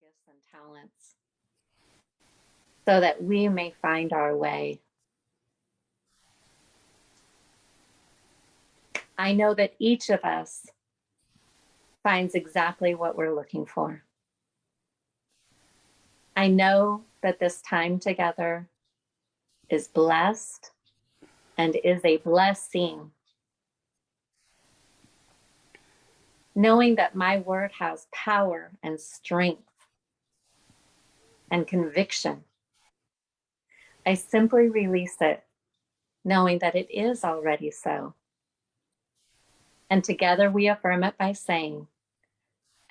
gifts and talents so that we may find our way. I know that each of us finds exactly what we're looking for. I know that this time together is blessed and is a blessing. Knowing that my word has power and strength and conviction, I simply release it, knowing that it is already so. And together we affirm it by saying,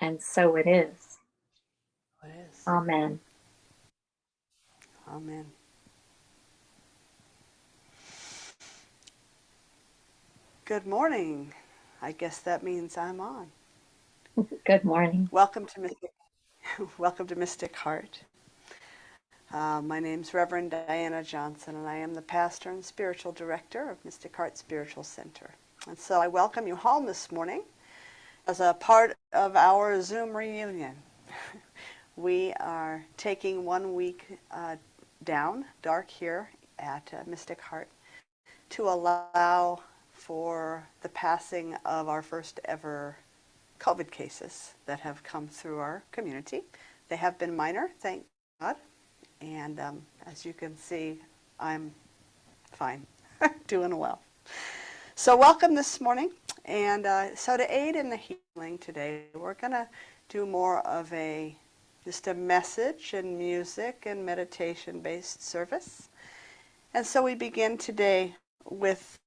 and so it is. It is. Amen. Amen. Good morning. I guess that means I'm on. Good morning. Welcome to Mystic Heart. My name's Reverend Diana Johnson, and I am the pastor and spiritual director of Mystic Heart Spiritual Center. And so I welcome you home this morning as a part of our Zoom reunion. We are taking 1 week down, dark here at Mystic Heart, to allow for the passing of our first ever COVID cases that have come through our community. They have been minor, thank God. And as you can see, I'm fine, doing well. So welcome this morning. And so to aid in the healing today, we're going to do more of just a message and music and meditation-based service. And so we begin today with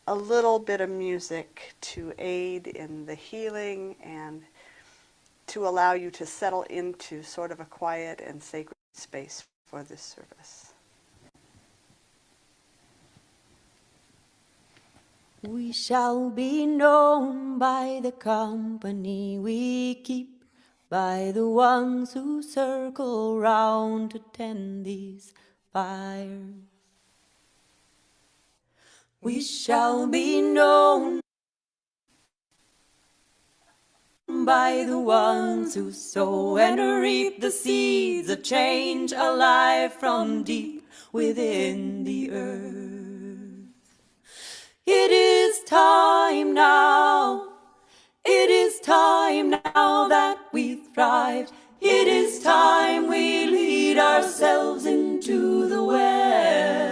a little bit of music to aid in the healing and to allow you to settle into sort of a quiet and sacred space for this service. We shall be known by the company we keep, by the ones who circle round to tend these fires. We shall be known by the ones who sow and reap the seeds of change alive from deep within the earth. It is time now. It is time now that we thrive. It is time we lead ourselves into the well.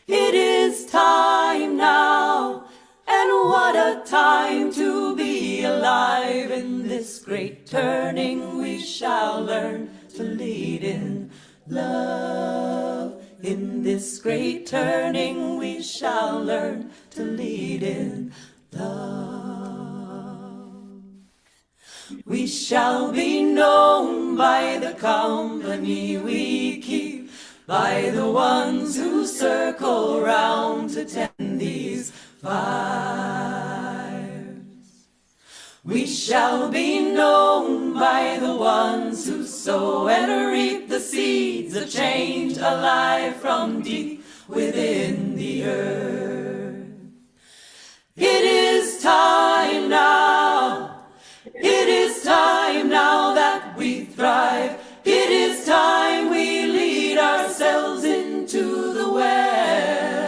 It is time now, and what a time to be alive. In this great turning we shall learn to lead in love. In this great turning we shall learn to lead in love. We shall be known by the company we keep, by the ones who circle round to tend these fires. We shall be known by the ones who sow and reap the seeds of change alive from deep within the earth. It is time now. It is time now that we thrive. It is time we lead ourselves into the well.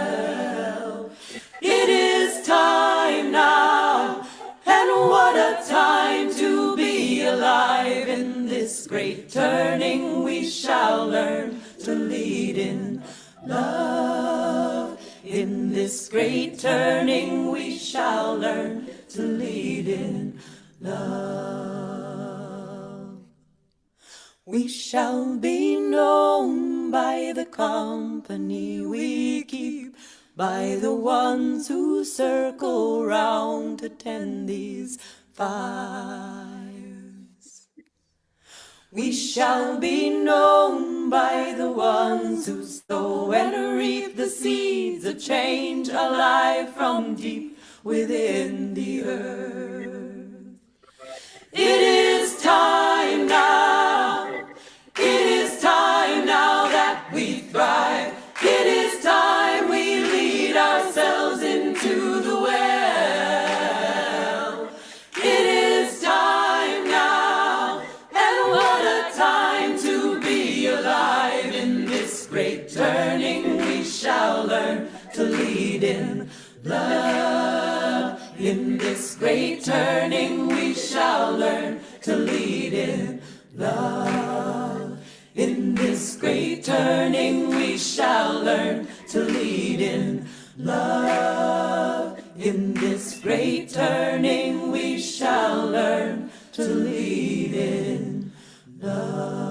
It is time now, and what a time to be alive. In this great turning we shall learn to lead in love. In this great turning we shall learn to lead in love. We shall be known by the company we keep, by the ones who circle round to tend these fires. We shall be known by the ones who sow and reap the seeds of change alive from deep within the earth. It is time now. It is time now that we thrive. It is time we lead ourselves into the well. It is time now, and lead in love. In this great turning we shall learn to lead in love. In this great turning we shall learn to lead in love.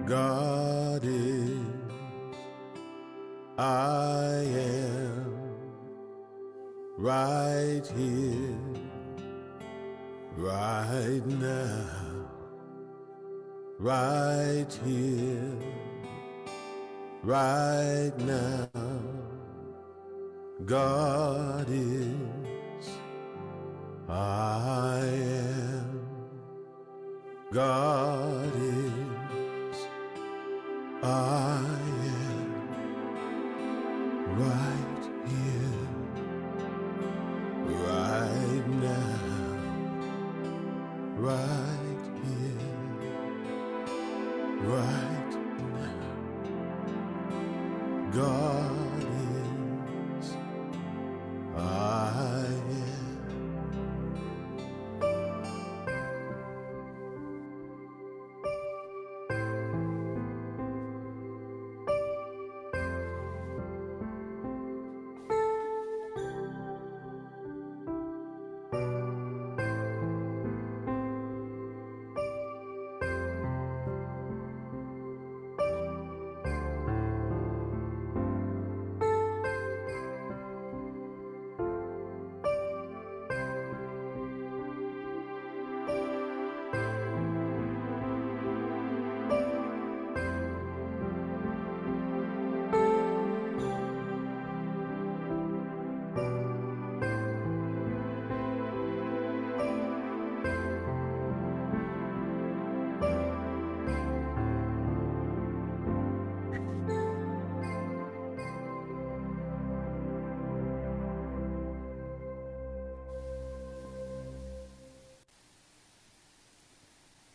God is, I am, right here, right now, right here, right now. God is, I am, God is, I am, right here, right now, right here, right now. God is, I am.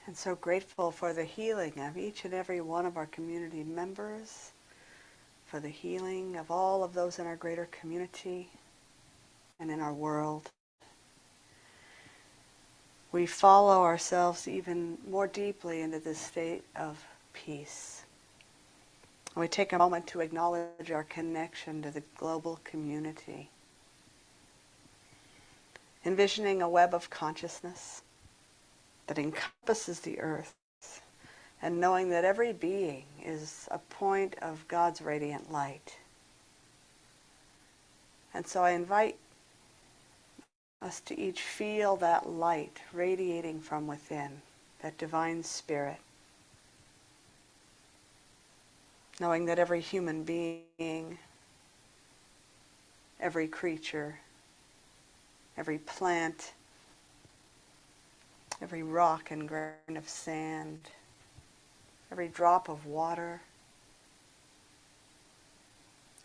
And so grateful for the healing of each and every one of our community members, for the healing of all of those in our greater community and in our world. We follow ourselves even more deeply into this state of peace. And we take a moment to acknowledge our connection to the global community, envisioning a web of consciousness that encompasses the earth, and knowing that every being is a point of God's radiant light. And so I invite us to each feel that light radiating from within, that divine spirit, knowing that every human being, every creature, every plant, every rock and grain of sand, every drop of water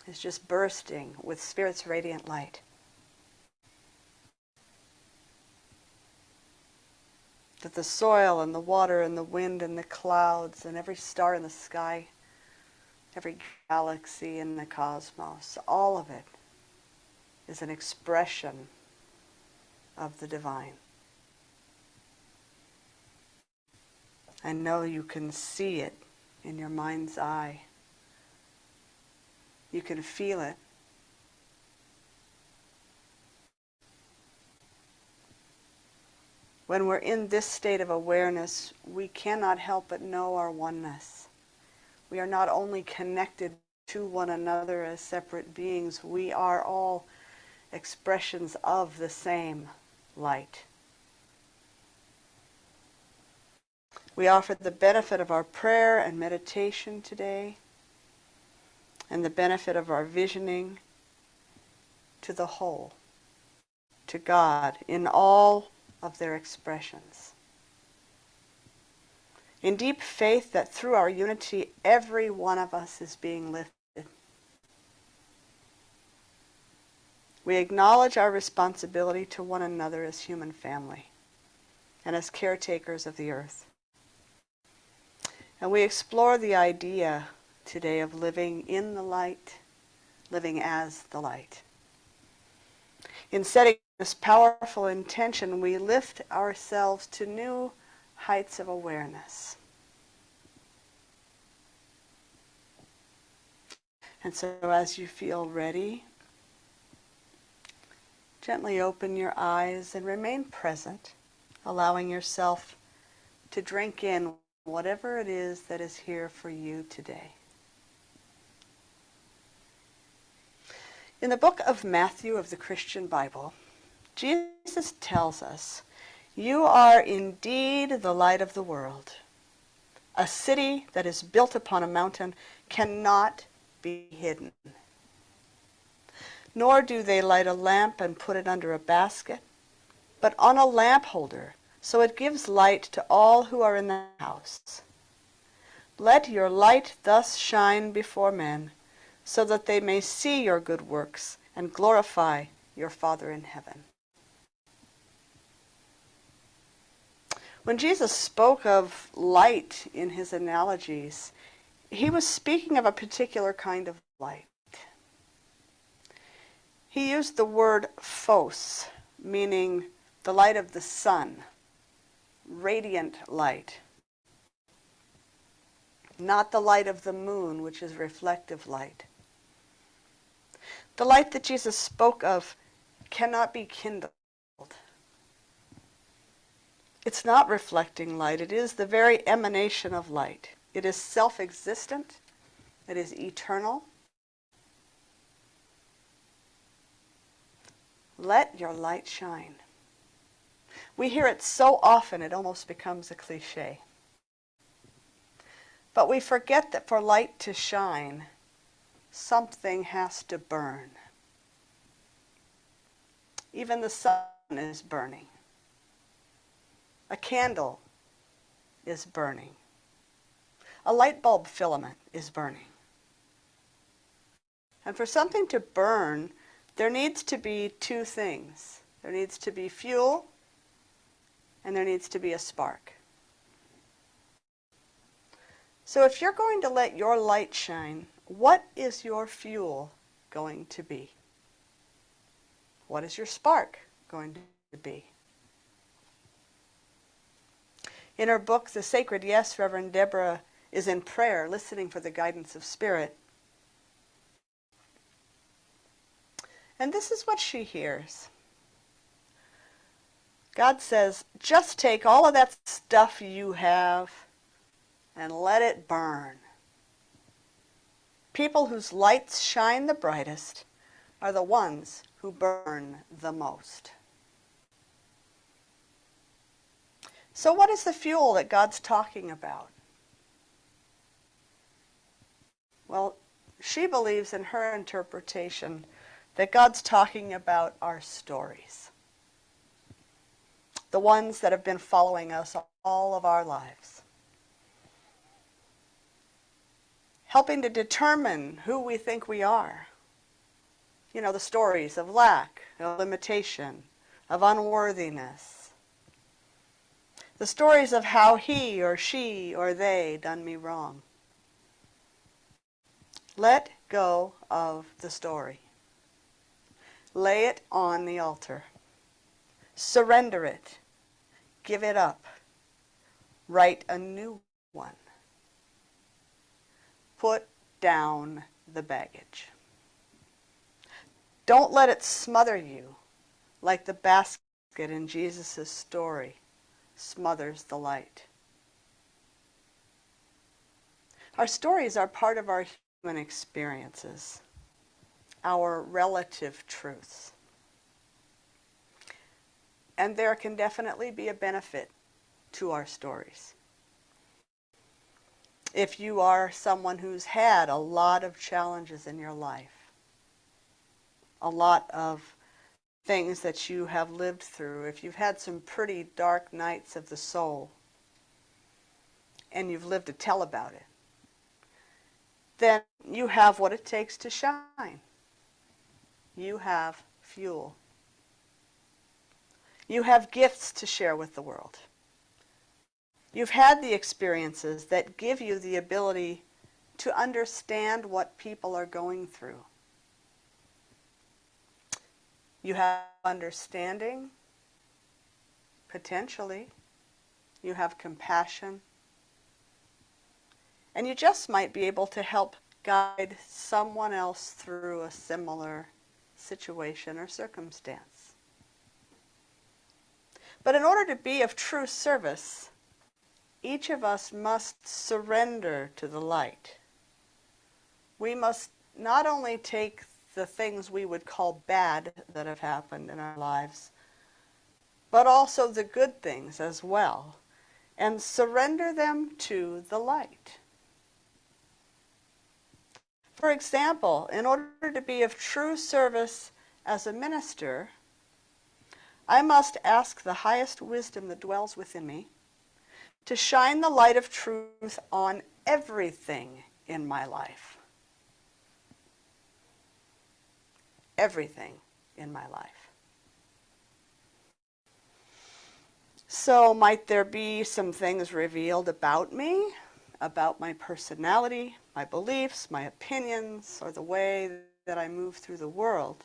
is just bursting with Spirit's radiant light. That the soil and the water and the wind and the clouds and every star in the sky, every galaxy in the cosmos, all of it is an expression of the divine. I know you can see it in your mind's eye. You can feel it. When we're in this state of awareness, we cannot help but know our oneness. We are not only connected to one another as separate beings, we are all expressions of the same light. We offer the benefit of our prayer and meditation today, and the benefit of our visioning to the whole, to God in all of their expressions. In deep faith that through our unity, every one of us is being lifted. We acknowledge our responsibility to one another as human family and as caretakers of the earth. And we explore the idea today of living in the light, living as the light. In setting this powerful intention, we lift ourselves to new heights of awareness. And so as you feel ready, gently open your eyes and remain present, allowing yourself to drink in whatever it is that is here for you today. In the book of Matthew of the Christian Bible, Jesus tells us, "You are indeed the light of the world. A city that is built upon a mountain cannot be hidden. Nor do they light a lamp and put it under a basket, but on a lamp holder, so it gives light to all who are in the house. Let your light thus shine before men, so that they may see your good works and glorify your Father in heaven." When Jesus spoke of light in his analogies, he was speaking of a particular kind of light. He used the word phos, meaning the light of the sun, radiant light. Not the light of the moon, which is reflective light. The light that Jesus spoke of cannot be kindled. It's not reflecting light. It is the very emanation of light. It is self-existent. It is eternal. Let your light shine. We hear it so often it almost becomes a cliche. But we forget that for light to shine, something has to burn. Even the sun is burning. A candle is burning. A light bulb filament is burning. And for something to burn, there needs to be two things. There needs to be fuel, and there needs to be a spark. So if you're going to let your light shine, what is your fuel going to be? What is your spark going to be? In her book, The Sacred Yes, Reverend Deborah is in prayer, listening for the guidance of Spirit. And this is what she hears. God says, just take all of that stuff you have and let it burn. People whose lights shine the brightest are the ones who burn the most. So what is the fuel that God's talking about? Well, she believes in her interpretation that God's talking about our stories. The ones that have been following us all of our lives. Helping to determine who we think we are. You know, the stories of lack, of limitation, of unworthiness. The stories of how he or she or they done me wrong. Let go of the story. Lay it on the altar. Surrender it. Give it up. Write a new one. Put down the baggage. Don't let it smother you like the basket in Jesus' story smothers the light. Our stories are part of our human experiences, our relative truths. And there can definitely be a benefit to our stories. If you are someone who's had a lot of challenges in your life, a lot of things that you have lived through, if you've had some pretty dark nights of the soul, and you've lived to tell about it, then you have what it takes to shine. You have fuel. You have gifts to share with the world. You've had the experiences that give you the ability to understand what people are going through. You have understanding, potentially. You have compassion. And you just might be able to help guide someone else through a similar situation or circumstance. But in order to be of true service, each of us must surrender to the light. We must not only take the things we would call bad that have happened in our lives, but also the good things as well, and surrender them to the light. For example, in order to be of true service as a minister, I must ask the highest wisdom that dwells within me to shine the light of truth on everything in my life. Everything in my life. So might there be some things revealed about me, about my personality, my beliefs, my opinions, or the way that I move through the world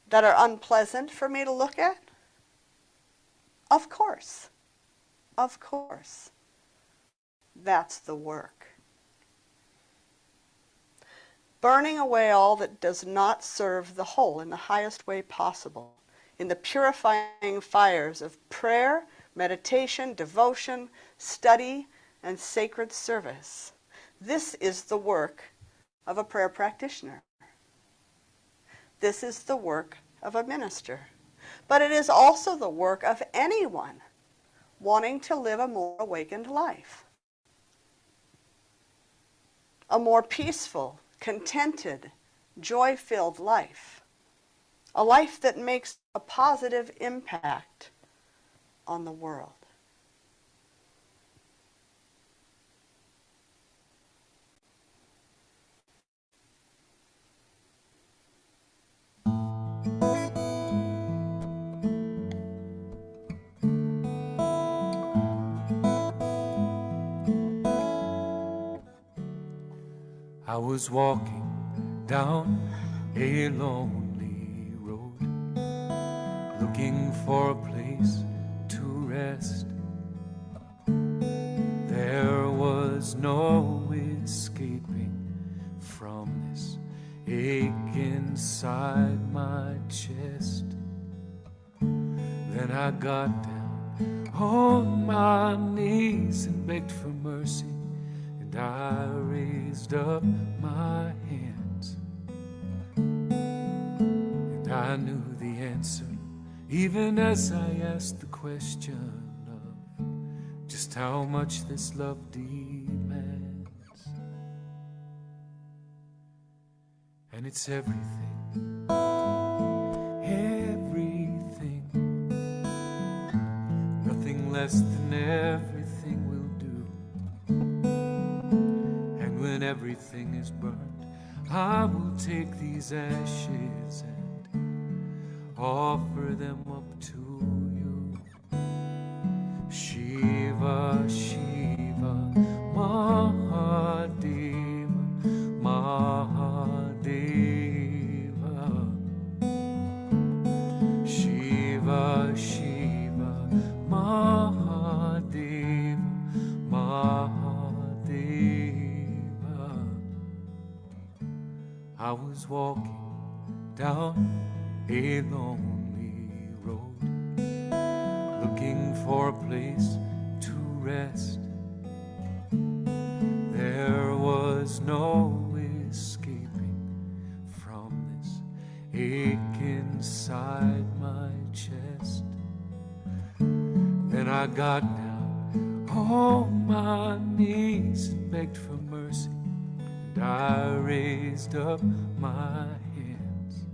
that are unpleasant for me to look at? Of course. Of course. That's the work. Burning away all that does not serve the whole in the highest way possible, in the purifying fires of prayer, meditation, devotion, study, and sacred service. This is the work of a prayer practitioner. This is the work of a minister. But it is also the work of anyone wanting to live a more awakened life. A more peaceful, contented, joy-filled life. A life that makes a positive impact on the world. I was walking down a lonely road, looking for a place to rest. There was no escaping from this ache inside my chest. Then I got down on my knees and begged for mercy, and I raised up my hands. And I knew the answer, even as I asked the question of just how much this love demands. And it's everything, everything, nothing less than everything will do. And when everything is burned, I will take these ashes and offer them up to you. Shiva, Shiva, Mahadeva, Mahadeva. Shiva, Shiva, Mahadeva, Mahadeva. I was walking down a lonely road, looking for a place to rest. There was no escaping from this ache inside my chest. Then I got down on my knees and begged for mercy, and I raised up my hands.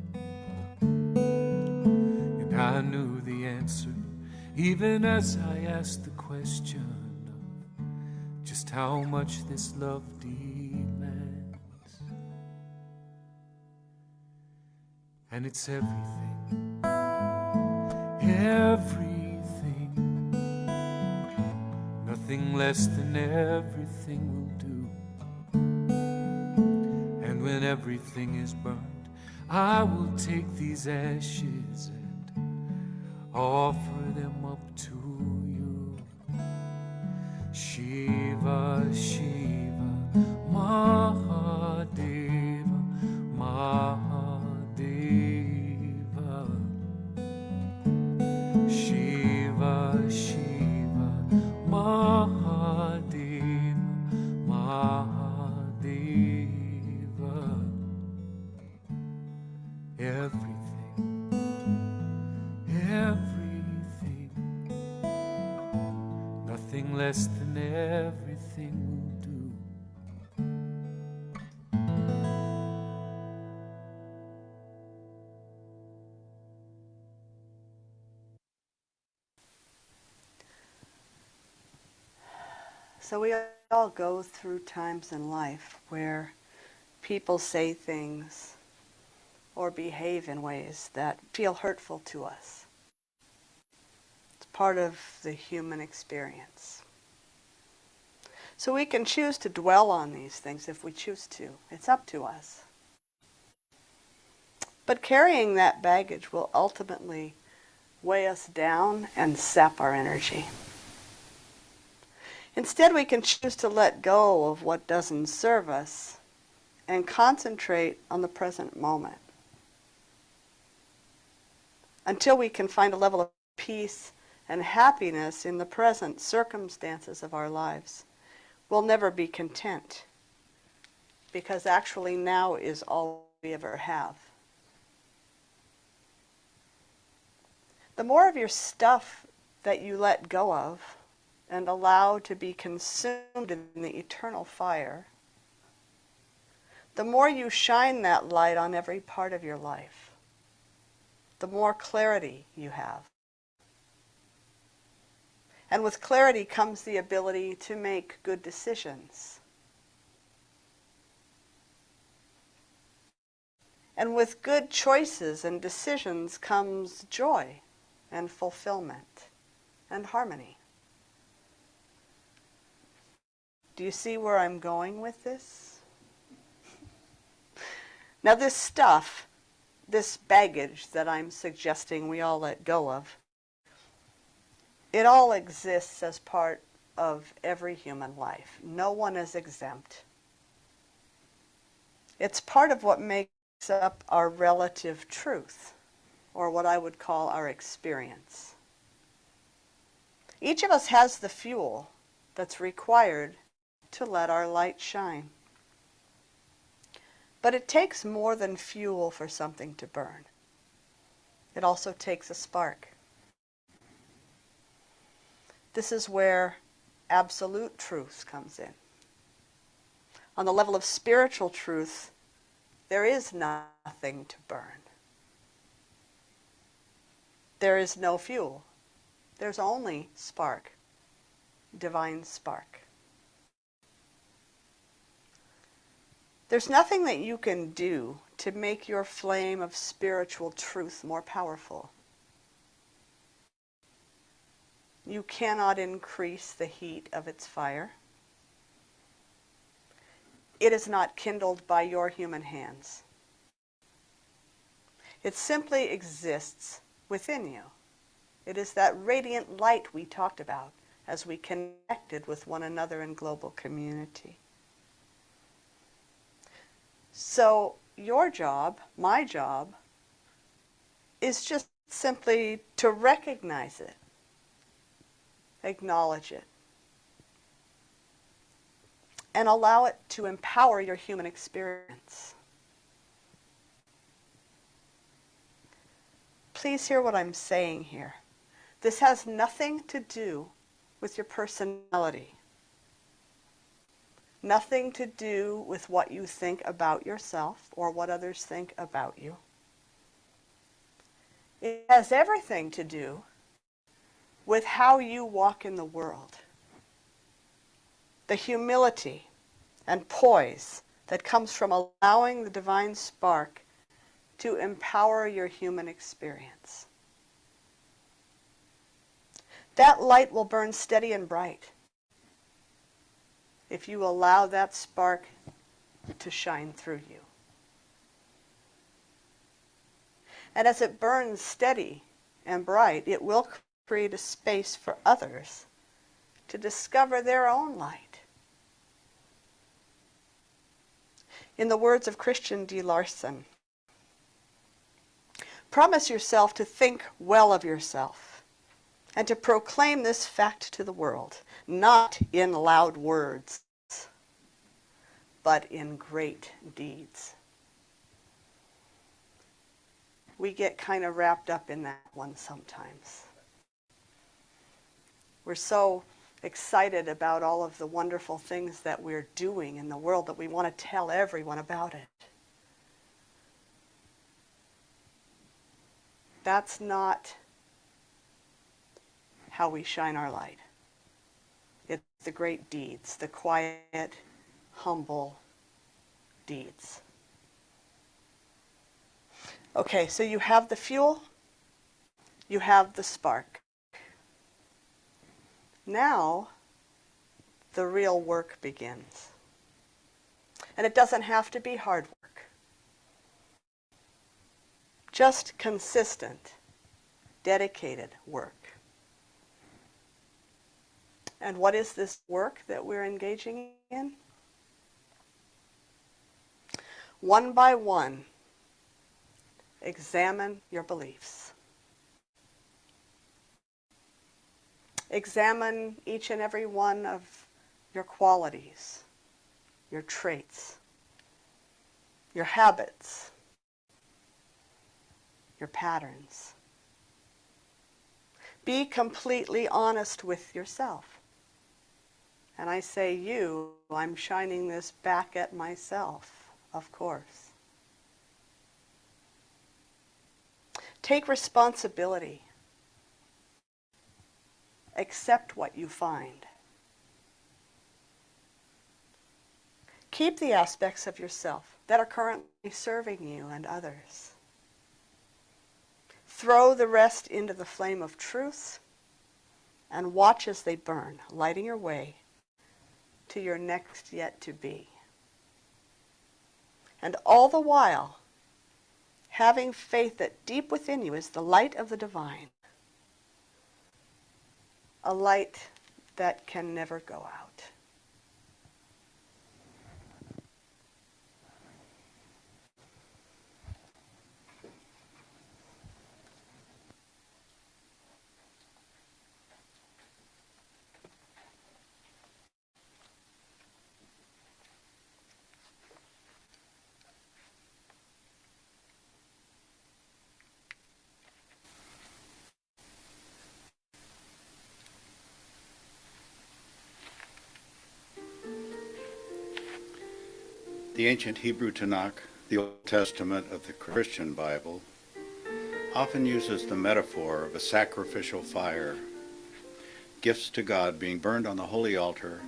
And I knew the answer, even as I asked the question of just how much this love demands. And it's everything, everything, nothing less than everything will do. And when everything is burned, I will take these ashes and offer them up to you. Shiva, Shiva, Mahadeva, Mahadeva. Shiva, Shiva, Mahadeva, Mahadeva. Everything, everything, nothing less than everything will do. So we all go through times in life where people say things or behave in ways that feel hurtful to us. It's part of the human experience. So we can choose to dwell on these things if we choose to. It's up to us. But carrying that baggage will ultimately weigh us down and sap our energy. Instead, we can choose to let go of what doesn't serve us and concentrate on the present moment until we can find a level of peace and happiness in the present circumstances of our lives. We'll never be content, because actually now is all we ever have. The more of your stuff that you let go of and allow to be consumed in the eternal fire, the more you shine that light on every part of your life, the more clarity you have. And with clarity comes the ability to make good decisions. And with good choices and decisions comes joy and fulfillment and harmony. Do you see where I'm going with this? Now this stuff, this baggage that I'm suggesting we all let go of, it all exists as part of every human life. No one is exempt. It's part of what makes up our relative truth, or what I would call our experience. Each of us has the fuel that's required to let our light shine. But it takes more than fuel for something to burn. It also takes a spark. This is where absolute truth comes in. On the level of spiritual truth, there is nothing to burn. There is no fuel. There's only spark, divine spark. There's nothing that you can do to make your flame of spiritual truth more powerful. You cannot increase the heat of its fire. It is not kindled by your human hands. It simply exists within you. It is that radiant light we talked about as we connected with one another in global community. So your job, my job, is just simply to recognize it, Acknowledge it. And allow it to empower your human experience. Please hear what I'm saying here. This has nothing to do with your personality. Nothing to do with what you think about yourself or what others think about you. It has everything to do with how you walk in the world. The humility and poise that comes from allowing the divine spark to empower your human experience. That light will burn steady and bright if you allow that spark to shine through you. And as it burns steady and bright, it will create a space for others to discover their own light. In the words of Christian D. Larson, promise yourself to think well of yourself and to proclaim this fact to the world, not in loud words, but in great deeds. We get kind of wrapped up in that one sometimes. We're so excited about all of the wonderful things that we're doing in the world that we want to tell everyone about it. That's not how we shine our light. It's the great deeds, the quiet, humble deeds. Okay, so you have the fuel, you have the spark. Now, the real work begins. And it doesn't have to be hard work. Just consistent, dedicated work. And what is this work that we're engaging in? One by one, examine your beliefs. Examine each and every one of your qualities, your traits, your habits, your patterns. Be completely honest with yourself. And I say you, I'm shining this back at myself, of course. Take responsibility. Accept what you find. Keep the aspects of yourself that are currently serving you and others. Throw the rest into the flame of truth and watch as they burn, lighting your way to your next yet to be. And all the while, having faith that deep within you is the light of the divine, a light that can never go out. The ancient Hebrew Tanakh, the Old Testament of the Christian Bible, often uses the metaphor of a sacrificial fire, gifts to God being burned on the holy altar,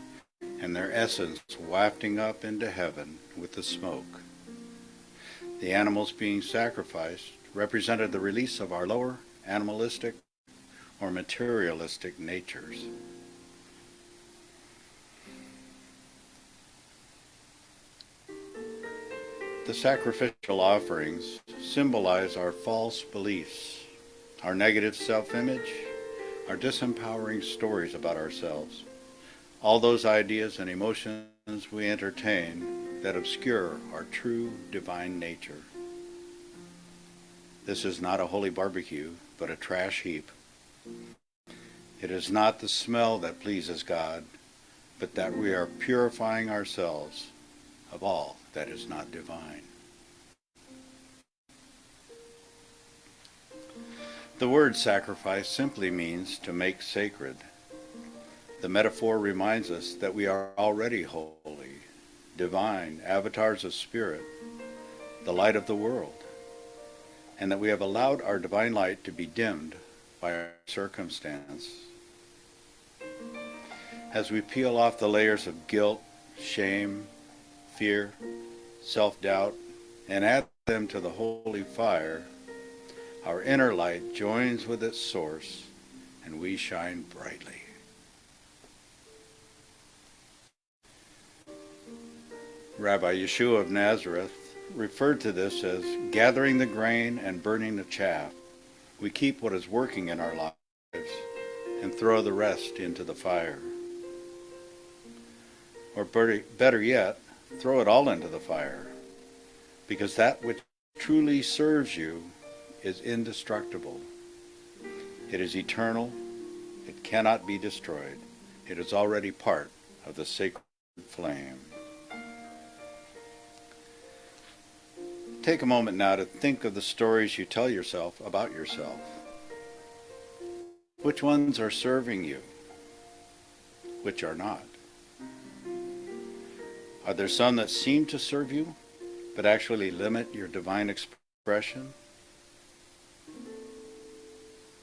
and their essence wafting up into heaven with the smoke. The animals being sacrificed represented the release of our lower animalistic or materialistic natures. The sacrificial offerings symbolize our false beliefs, our negative self-image, our disempowering stories about ourselves, all those ideas and emotions we entertain that obscure our true divine nature. This is not a holy barbecue, but a trash heap. It is not the smell that pleases God, but that we are purifying ourselves of all that is not divine. The word sacrifice simply means to make sacred. The metaphor reminds us that we are already holy, divine, avatars of spirit, the light of the world, and that we have allowed our divine light to be dimmed by our circumstance. As we peel off the layers of guilt, shame, fear, self-doubt, and add them to the holy fire, our inner light joins with its source, and we shine brightly. Rabbi Yeshua of Nazareth referred to this as gathering the grain and burning the chaff. We keep what is working in our lives and throw the rest into the fire. Or better yet, throw it all into the fire, because that which truly serves you is indestructible. It is eternal. It cannot be destroyed. It is already part of the sacred flame. Take a moment now to think of the stories you tell yourself about yourself. Which ones are serving you? Which are not? Are there some that seem to serve you, but actually limit your divine expression?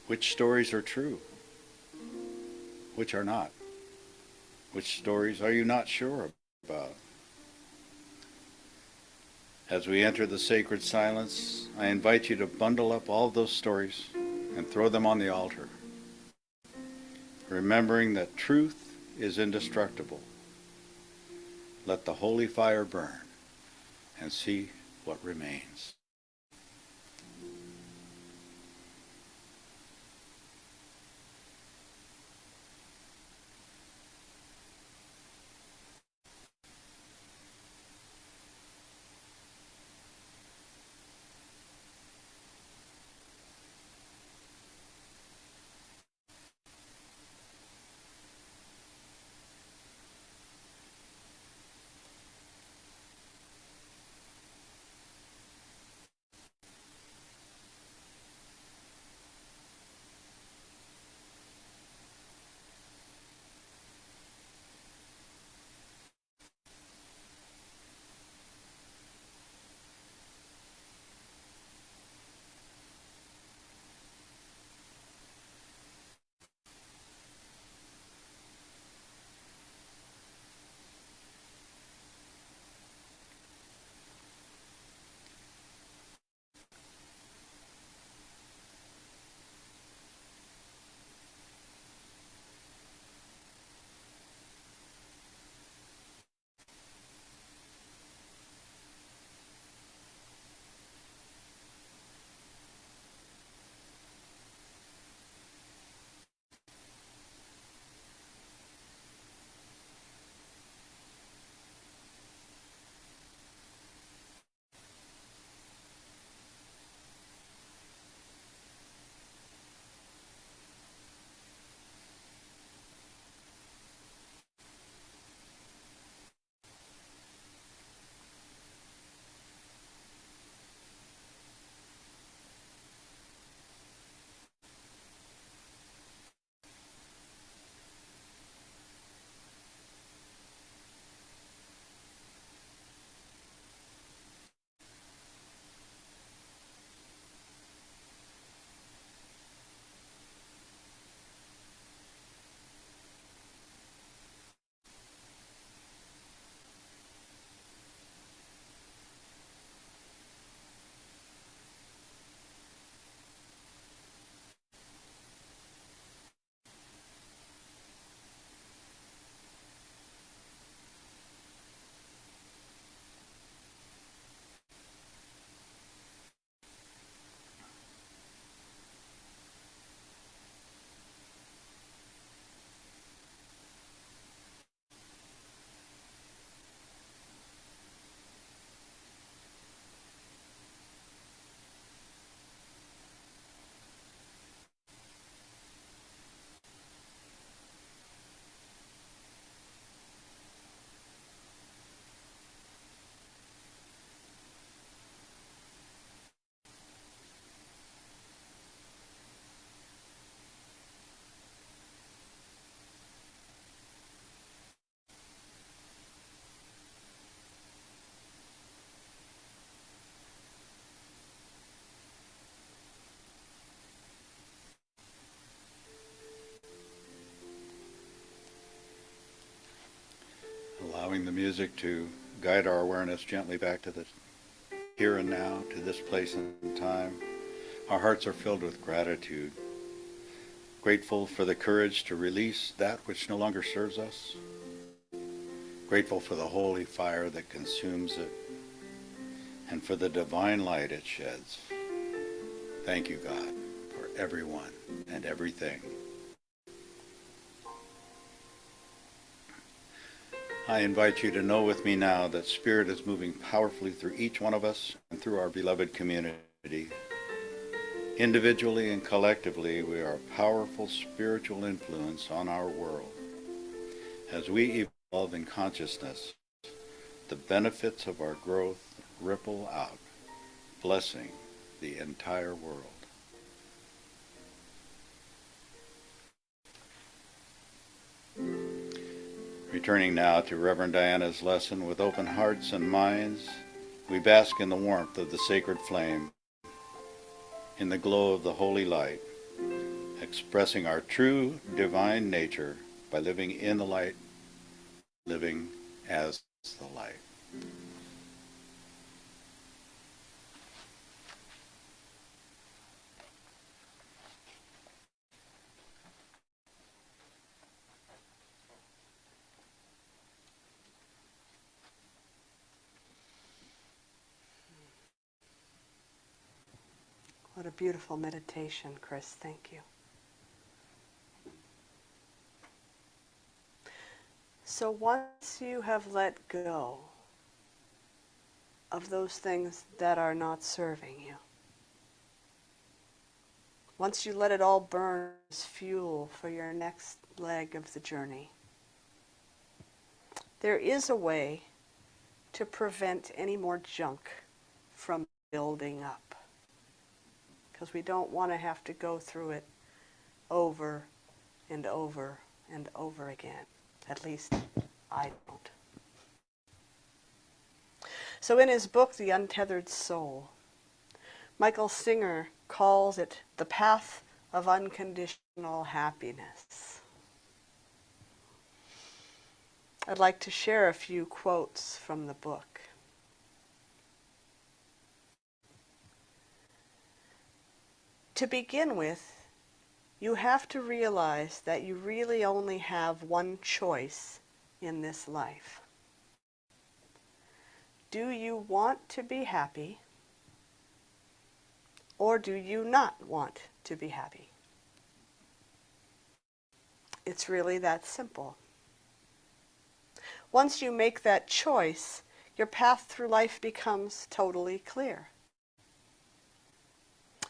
Which stories are true? Which are not? Which stories are you not sure about? As we enter the sacred silence, I invite you to bundle up all of those stories and throw them on the altar, remembering that truth is indestructible. Let the holy fire burn and see what remains. allowing the music to guide our awareness gently back to the here and now, to this place and time. Our hearts are filled with gratitude, grateful for the courage to release that which no longer serves us, grateful for the holy fire that consumes it, and for the divine light it sheds. Thank you, God, for everyone and everything. I invite you to know with me now that Spirit is moving powerfully through each one of us and through our beloved community. Individually and collectively, we are a powerful spiritual influence on our world. As we evolve in consciousness, the benefits of our growth ripple out, blessing the entire world. Returning now to Reverend Diana's lesson, with open hearts and minds, we bask in the warmth of the sacred flame, in the glow of the holy light, expressing our true divine nature by living in the light, living as the light. What a beautiful meditation, Chris. Thank you. So once you have let go of those things that are not serving you, once you let it all burn as fuel for your next leg of the journey, there is a way to prevent any more junk from building up. Because we don't want to have to go through it over and over and over again. At least I don't. So in his book, The Untethered Soul, Michael Singer calls it the path of unconditional happiness. I'd like to share a few quotes from the book. To begin with, you have to realize that you really only have one choice in this life. Do you want to be happy, or do you not want to be happy? It's really that simple. Once you make that choice, your path through life becomes totally clear.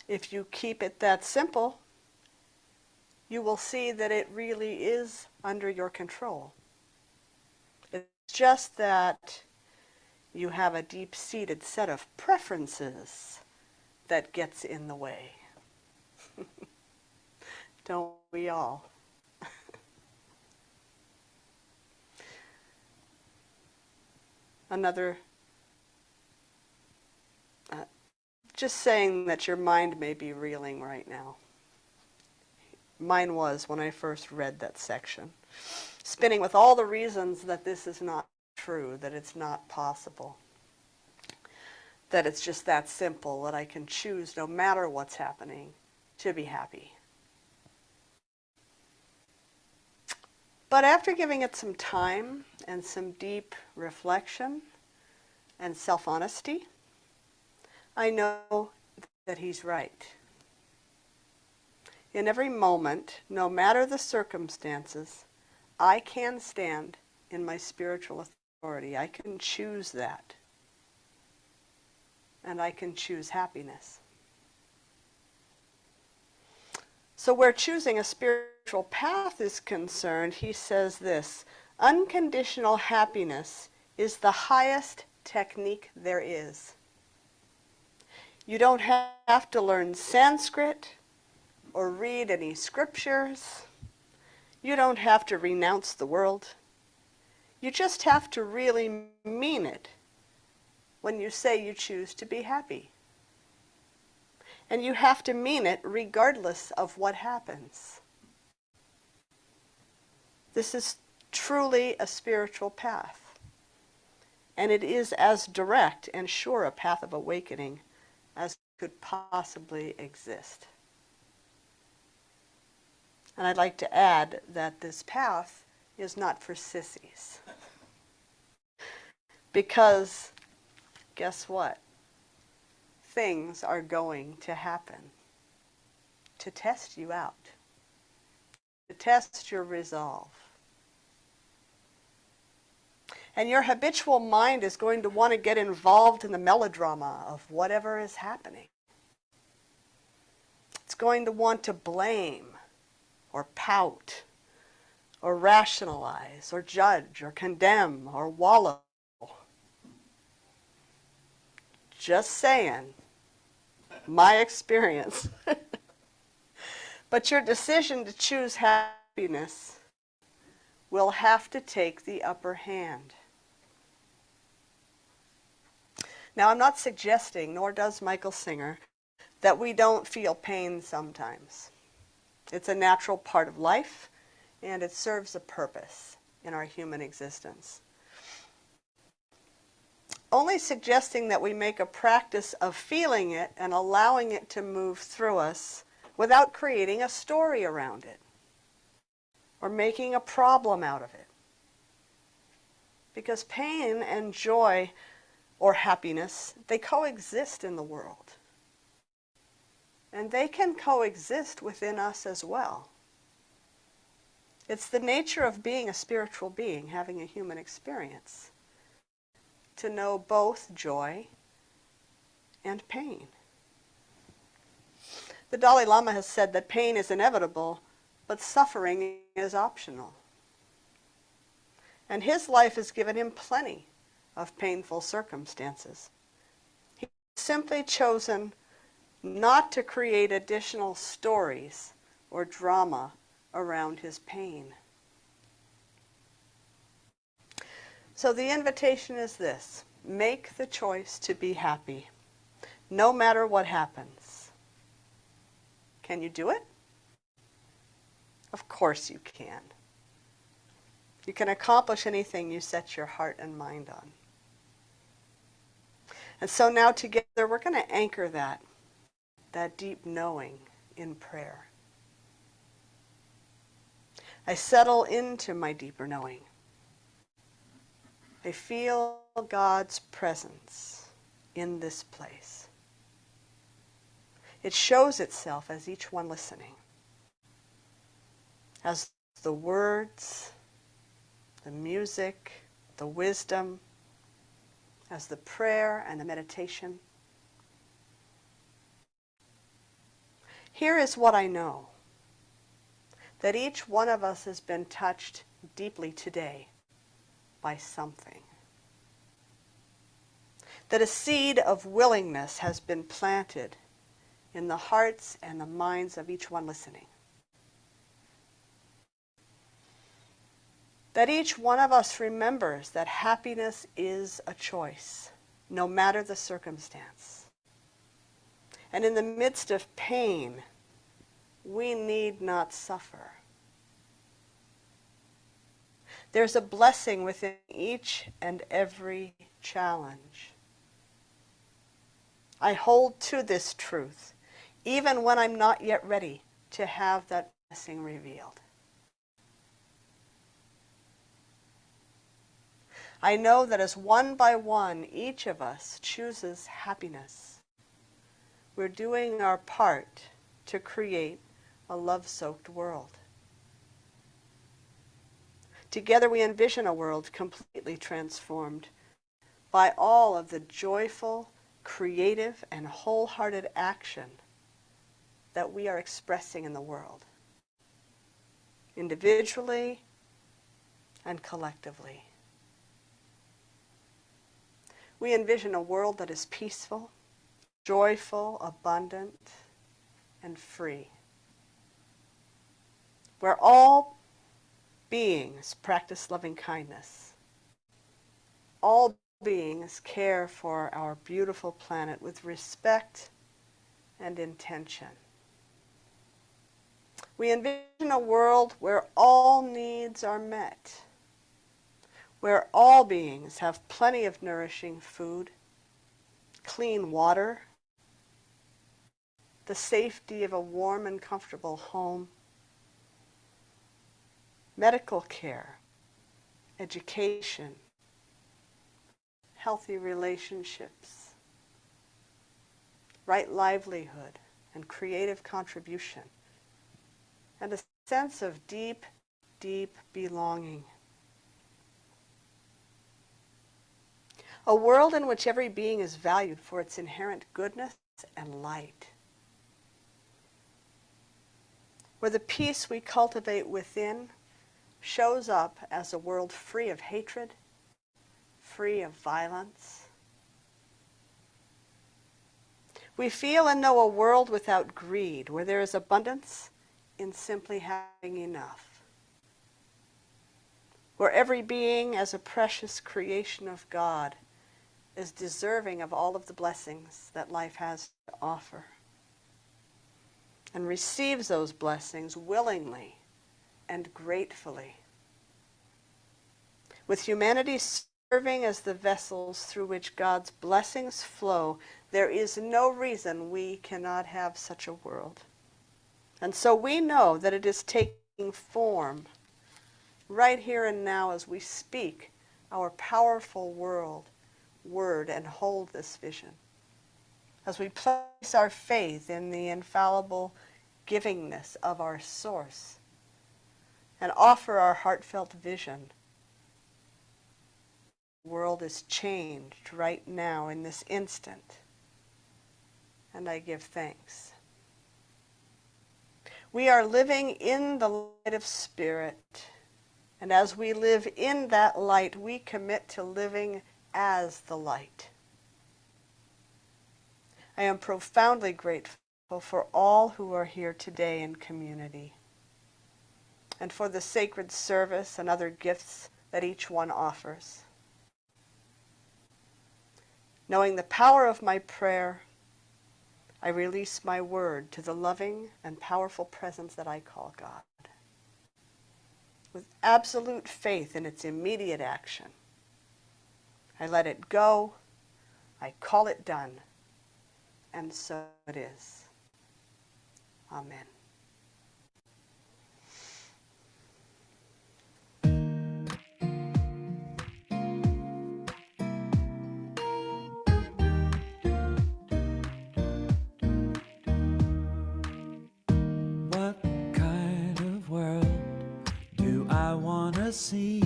If you keep it that simple, you will see that it really is under your control. It's just that you have a deep-seated set of preferences that gets in the way. Don't we all? Another, just saying that your mind may be reeling right now. Mine was when I first read that section. Spinning with all the reasons that this is not true, that it's not possible. That it's just that simple, that I can choose, no matter what's happening, to be happy. But after giving it some time and some deep reflection and self-honesty, I know that he's right. In every moment, no matter the circumstances, I can stand in my spiritual authority. I can choose that. And I can choose happiness. So where choosing a spiritual path is concerned, he says this: unconditional happiness is the highest technique there is. You don't have to learn Sanskrit or read any scriptures. You don't have to renounce the world. You just have to really mean it when you say you choose to be happy. And you have to mean it regardless of what happens. This is truly a spiritual path. And it is as direct and sure a path of awakening as could possibly exist. And I'd like to add that this path is not for sissies. Because guess what? Things are going to happen to test you out, to test your resolve. And your habitual mind is going to want to get involved in the melodrama of whatever is happening. It's going to want to blame or pout or rationalize or judge or condemn or wallow. Just saying, my experience. But your decision to choose happiness will have to take the upper hand. Now, I'm not suggesting, nor does Michael Singer, that we don't feel pain sometimes. It's a natural part of life, and it serves a purpose in our human existence. Only suggesting that we make a practice of feeling it and allowing it to move through us without creating a story around it or making a problem out of it. Because pain and joy or happiness, they coexist in the world. And they can coexist within us as well. It's the nature of being a spiritual being, having a human experience, to know both joy and pain. The Dalai Lama has said that pain is inevitable, but suffering is optional. And his life has given him plenty of painful circumstances. He's simply chosen not to create additional stories or drama around his pain. So the invitation is this: make the choice to be happy, no matter what happens. Can you do it? Of course you can. You can accomplish anything you set your heart and mind on. And so now together we're going to anchor that deep knowing in prayer. I settle into my deeper knowing. I feel God's presence in this place. It shows itself as each one listening, as the words, the music, the wisdom, as the prayer and the meditation. Here is what I know, that each one of us has been touched deeply today by something. That a seed of willingness has been planted in the hearts and the minds of each one listening. That each one of us remembers that happiness is a choice, no matter the circumstance. And in the midst of pain, we need not suffer. There's a blessing within each and every challenge. I hold to this truth, even when I'm not yet ready to have that blessing revealed. I know that as one by one, each of us chooses happiness. We're doing our part to create a love-soaked world. Together we envision a world completely transformed by all of the joyful, creative, and wholehearted action that we are expressing in the world, individually and collectively. We envision a world that is peaceful, joyful, abundant, and free, where all beings practice loving kindness. All beings care for our beautiful planet with respect and intention. We envision a world where all needs are met, where all beings have plenty of nourishing food, clean water, the safety of a warm and comfortable home, medical care, education, healthy relationships, right livelihood and creative contribution, and a sense of deep, deep belonging. A world in which every being is valued for its inherent goodness and light. Where the peace we cultivate within shows up as a world free of hatred, free of violence. We feel and know a world without greed, where there is abundance in simply having enough. Where every being, as a precious creation of God, is deserving of all of the blessings that life has to offer, and receives those blessings willingly and gratefully. With humanity serving as the vessels through which God's blessings flow, there is no reason we cannot have such a world. And so we know that it is taking form right here and now as we speak our powerful word and hold this vision. As we place our faith in the infallible givingness of our source and offer our heartfelt vision, the world is changed right now in this instant, and I give thanks. We are living in the light of Spirit, and as we live in that light, we commit to living as the light. I am profoundly grateful for all who are here today in community, and for the sacred service and other gifts that each one offers. Knowing the power of my prayer, I release my word to the loving and powerful presence that I call God. With absolute faith in its immediate action, I let it go, I call it done, and so it is. Amen. What kind of world do I want to see?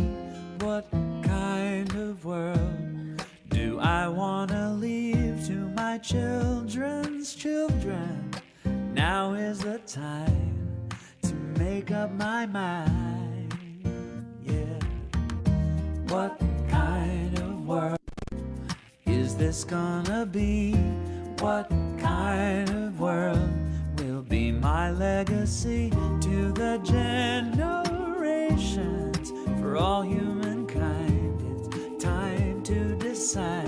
What kind of world do I want to leave to my children's children? Now is the time to make up my mind, yeah. What kind of world is this gonna be? What kind of world will be my legacy to the generations? For all humankind, it's time to decide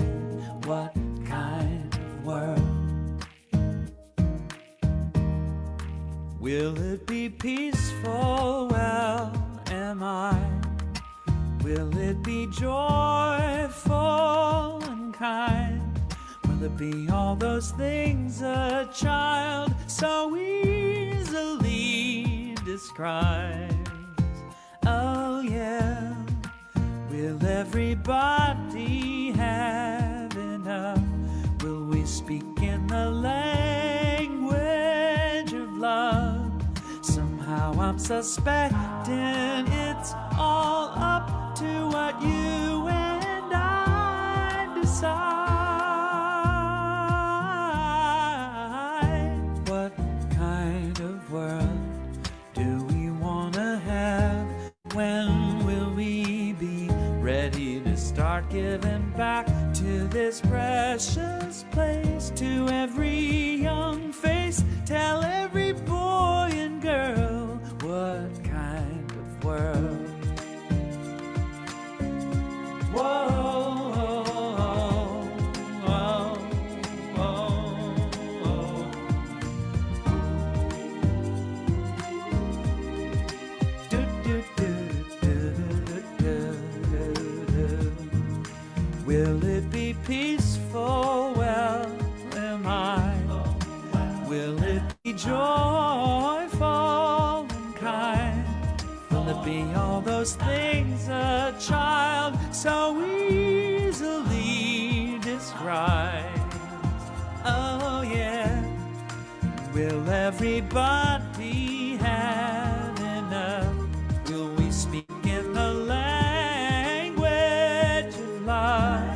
what kind of world. Will it be peaceful? Well, am I? Will it be joyful and kind? Will it be all those things a child so easily describes? Oh yeah. Will everybody have enough? Will we speak in the language of love? Somehow I'm suspecting it's all up to what you and I decide. What kind of world do we want to have? When will we be ready to start giving back to this precious place? To every young face, tell every boy and girl, what kind of world? Whoa, whoa, whoa, whoa. Do, do, do, do, do, do, do. Will it be peaceful? Well, am I? Will it be joyful and kind? Will it be all those things a child so easily describes? Oh yeah. Will everybody have enough? Will we speak in the language of love?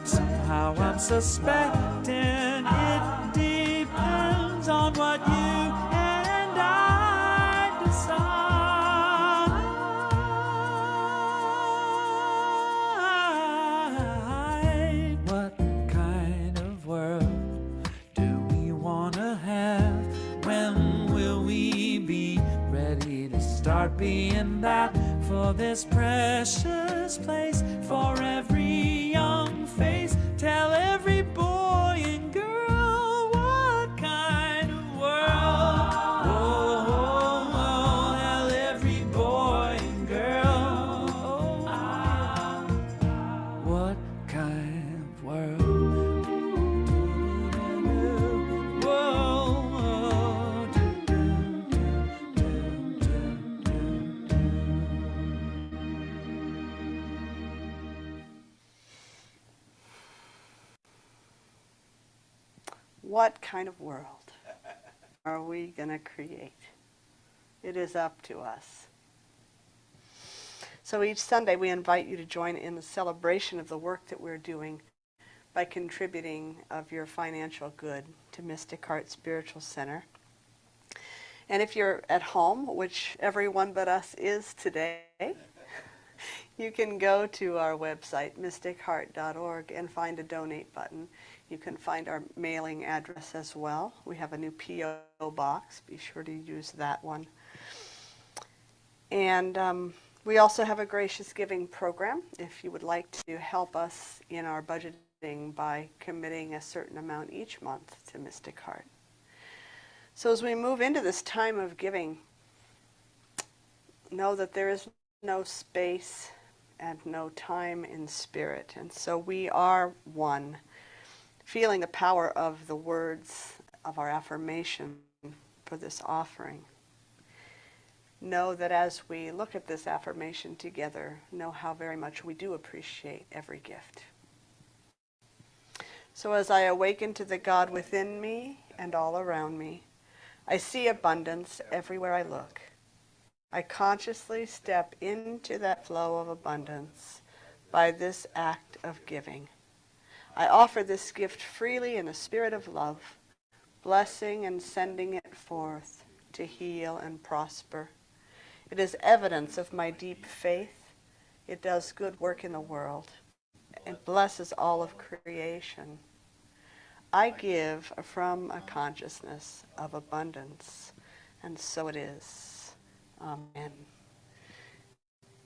Somehow I'm suspecting it depends on what you and I decide. What kind of world do we want to have? When will we be ready to start being that for this precious place, for every young face? Tell every boy and girl what kind of world. Oh, oh, oh, tell every boy and girl. Oh, what kind of world. What kind of world are we going to create? It is up to us. So each Sunday we invite you to join in the celebration of the work that we're doing by contributing of your financial good to Mystic Heart Spiritual Center. And if you're at home, which everyone but us is today, you can go to our website, mysticheart.org, and find a donate button. You can find our mailing address as well. We have a new P.O. box. Be sure to use that one. And we also have a gracious giving program if you would like to help us in our budgeting by committing a certain amount each month to Mystic Heart. So as we move into this time of giving, know that there is no space and no time in spirit. And so we are one, feeling the power of the words of our affirmation for this offering. Know that as we look at this affirmation together, know how very much we do appreciate every gift. So as I awaken to the God within me and all around me, I see abundance everywhere I look. I consciously step into that flow of abundance by this act of giving. I offer this gift freely in a spirit of love, blessing and sending it forth to heal and prosper. It is evidence of my deep faith. It does good work in the world. It blesses all of creation. I give from a consciousness of abundance, and so it is. Amen.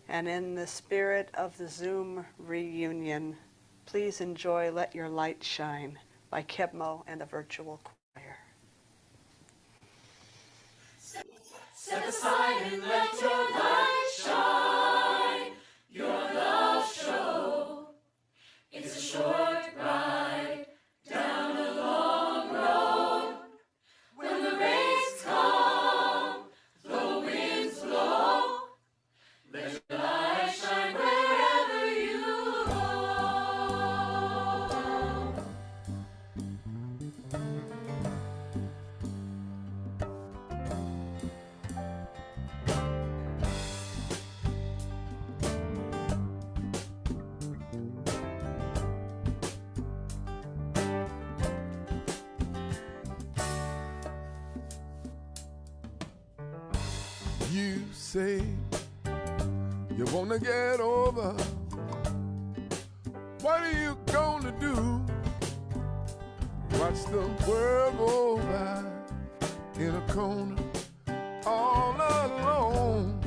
And in the spirit of the Zoom reunion, please enjoy Let Your Light Shine by Kebmo and the Virtual Choir. Step aside and let your light shine, your love show. It's a short ride down a long road. When the rains come, the winds blow, let your light shine wherever you go. You say you wanna get over. What are you gonna do? Watch the world go by in a corner all alone.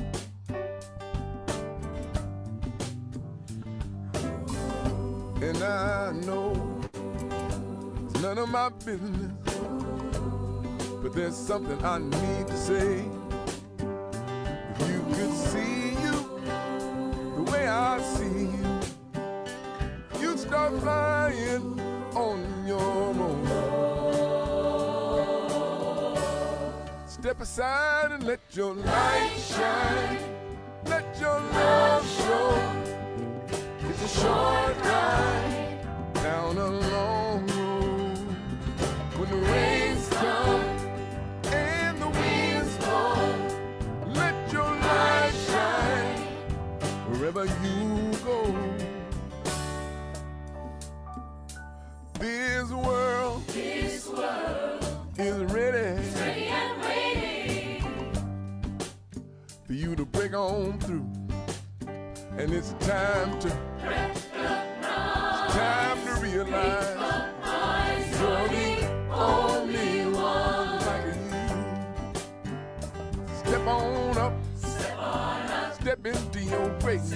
And I know it's none of my business, but there's something I need to say. If you could see you the way I see you, you'd start start flying on your own. Step aside and let your light shine. Let your love show. It's a short ride down a long road. When the rains come and the winds blow, let your light shine wherever you go. This world is ready and waiting for you to break on through. And it's time to realize you're the only one like you. Step on up, step into your greatness.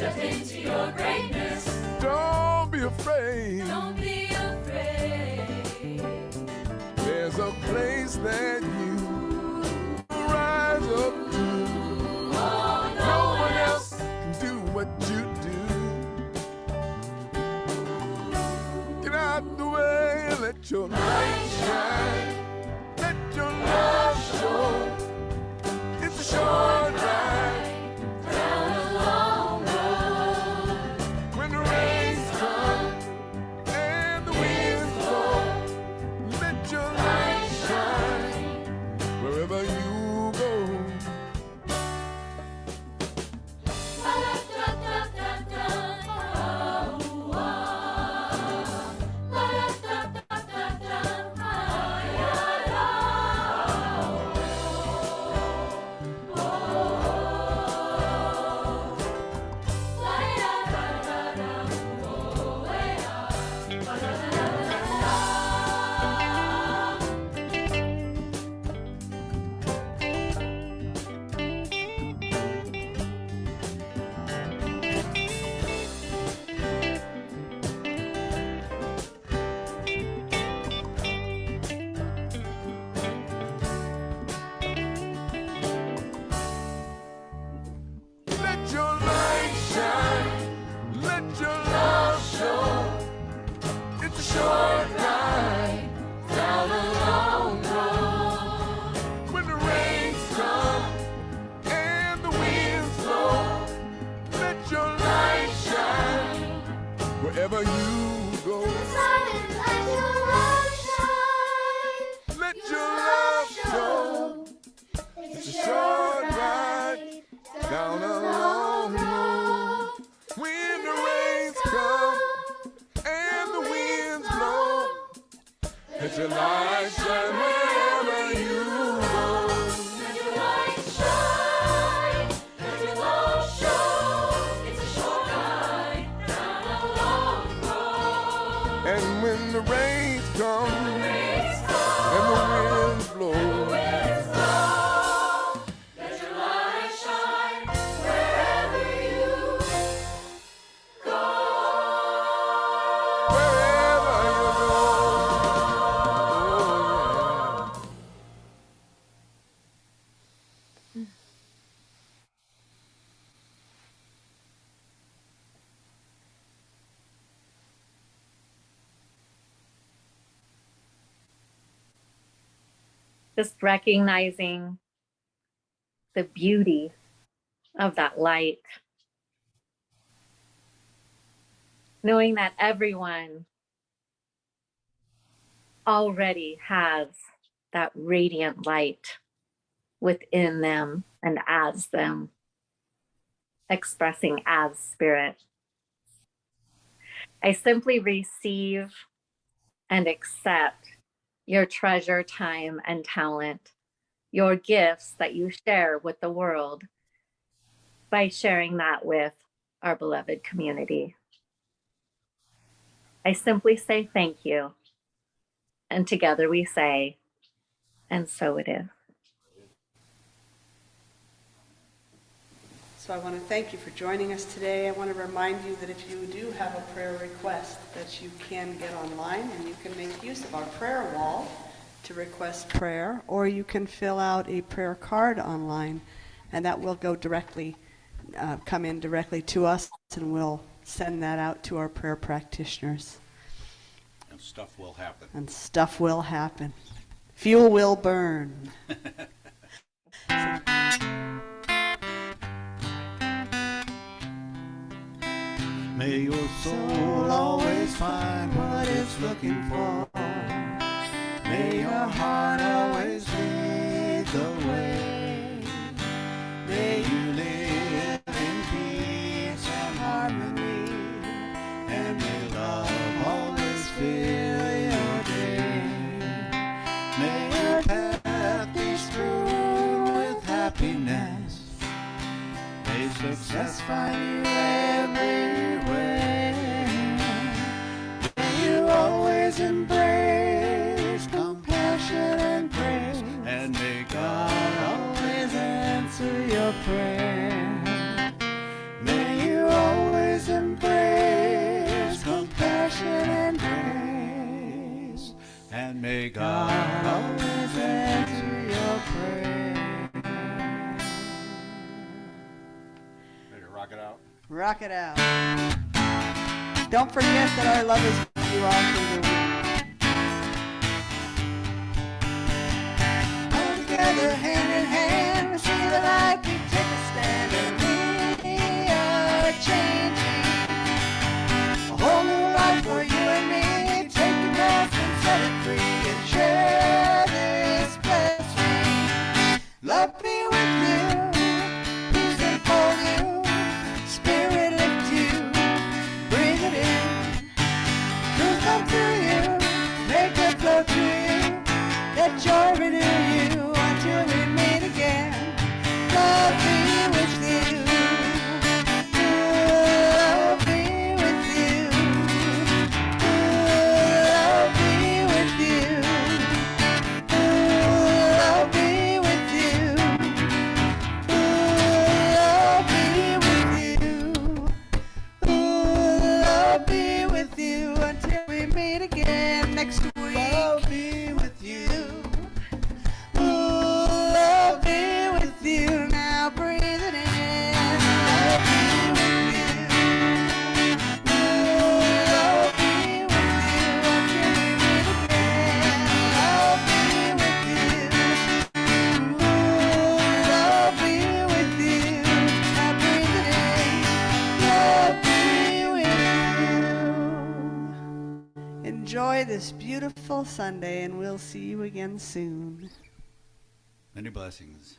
Don't be afraid. There's a place that you rise up to. No one else can do what you do. Get out the way, let your light shine. Let your love show. It's a short ride down a long road. When the rains come and the winds blow, let your light shine wherever you go. Let your light shine, let your love show. It's a short ride down a long road. When the rains come and the winds blow, let your light shine wherever you go. Let your love show. It's a short ride down a long road. When the rains come and the winds blow, let your light shine wherever you go. Let your light shine, let your love show. It's a short ride down a long road. And when the rains come Rains and the winds blow, winds blow. Let your light shine wherever you go. wherever you go. Oh, yeah. Just recognizing the beauty of that light, knowing that everyone already has that radiant light within them and as them, expressing as spirit. I simply receive and accept your treasure, time, and talent, your gifts that you share with the world by sharing that with our beloved community. I simply say thank you. And together we say, and so it is. So I want to thank you for joining us today. I want to remind you that if you do have a prayer request, that you can get online and you can make use of our prayer wall to request prayer, or you can fill out a prayer card online, and that will go directly, come in directly to us, and we'll send that out to our prayer practitioners. And stuff will happen. And stuff will happen. Fuel will burn. May your soul always find what it's looking for. May your heart always lead the way. May you live in peace and harmony. And may love always fill your day. May your path be strewn with happiness. May success find you everywhere. May you always embrace compassion and grace. And may God always answer your prayer. May you always embrace compassion and grace. And may God always answer your prayer. Ready to rock it out? Rock it out. Don't forget that our love is with you all through the week. All together, hand in hand, see the light, we take a stand, and we are changing. A whole new life for you and me. Take your past and set it free, and share this blessing. Love be with you, peace enfold you, spirit lift you, breathe it in. Truth come through you, make it flow through you, let joy renew you until we meet again. Love be with you, love be with you, love be with you, love be with you, love be with you. Love be with you until we meet again next week. Love be with you. Love be with you. Now breathe it in. Love be with you. Love be with you until we meet again. Love be with you. Love be with you. Now breathe it in. Love be with you. Enjoy this beautiful Sunday, and we'll see you again soon. Many blessings.